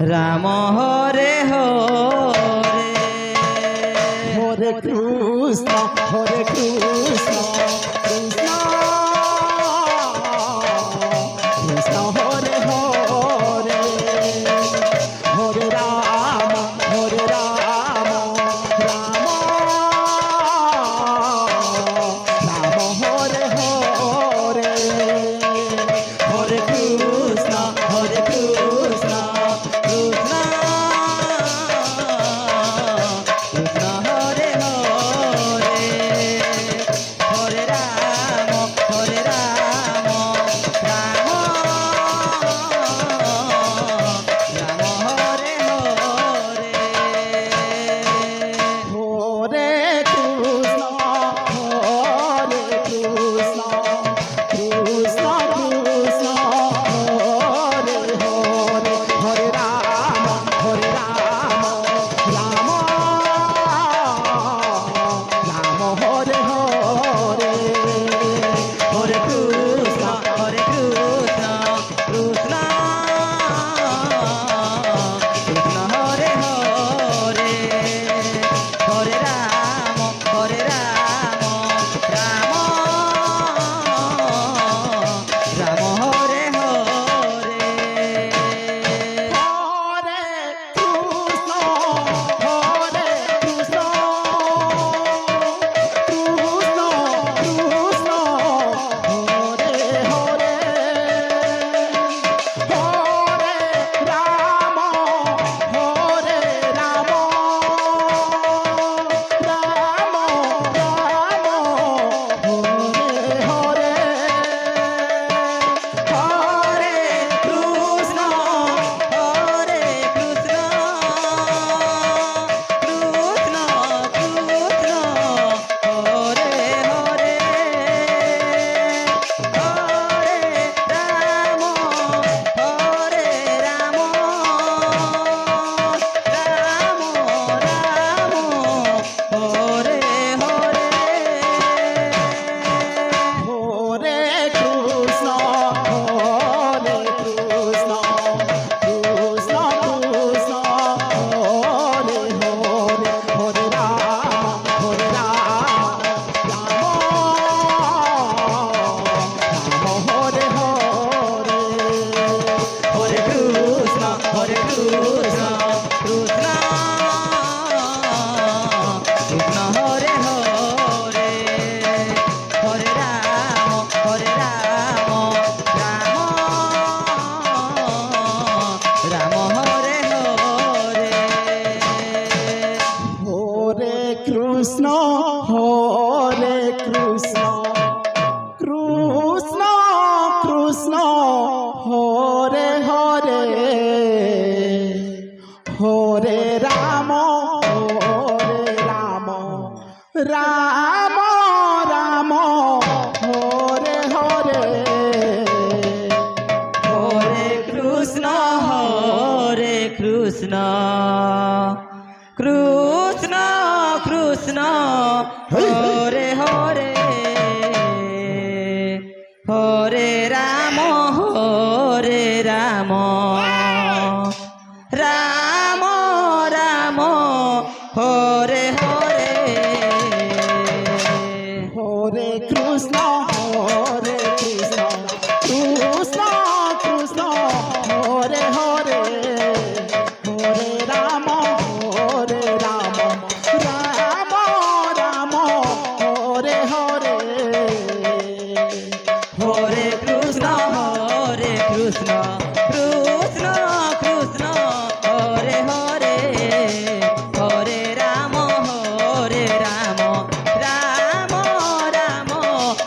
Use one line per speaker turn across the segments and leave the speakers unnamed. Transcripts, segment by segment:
Ram Hare Hare
Hare Krishna Hare Krishna Krishna Krishna Hare Hare Hare Ram Ram Ram Hare Hare
Hare Krishna Hare Krishna Krishna Krishna Hare Hare Hare Ram Ram Ram Hare Hare
Hare Krishna Krishna Krishna Hare Hare Hare Ram Ram Ram Hare Hare
Hare Krishna Krishna Krishna Hare Hare Hare Ram Ram Ram Hare Hare
Hare Krishna Krishna Krishna Hare Hare Hare Ram Ram Hare Hare
Hare Krishna Krishna Krishna Hare Hare Hare Ram Ram Hare Hare
Hare Krishna Krishna Krishna Hare Hare Hare Ram Ram Hare Hare
Hare Krishna Krishna Krishna Hare Hare Hare Ram Ram Hare Hare
Hare Krishna Krishna Krishna Hare Hare Hare Ram Ram Ram Hare Hare
Hare Krishna Krishna Krishna Hare Hare Hare Ram Ram Ram Hare Hare
Hare Krishna Krishna Krishna Hare Hare Hare Ram Ram Ram Hare Hare
Hare Krishna Krishna Krishna Hare Hare Hare Ram Ram Ram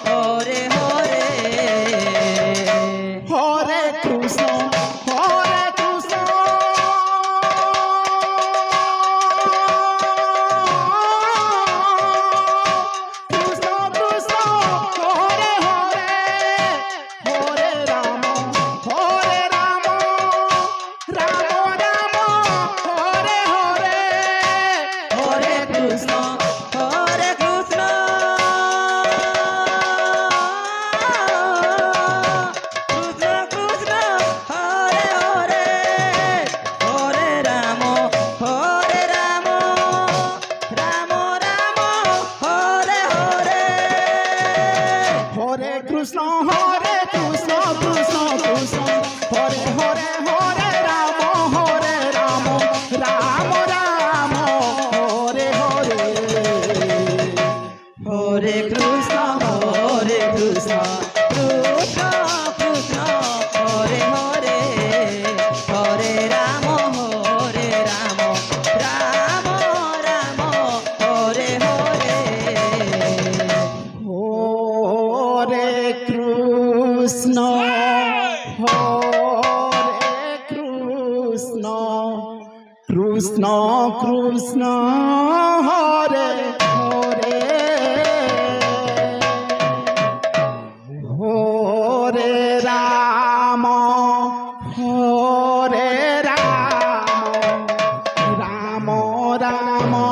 Hare Hare
Hare Krishna Krishna Krishna Hare Hare Hare Ram Hare Krishna Krishna Krishna Hare Hare Hare Ram Ram Ram Hare Hare
Hare Krishna Krishna Krishna Krishna Hare Hare Hare Ram Ram Ram Hare Hare
Hare Krishna Krishna Krishna Hare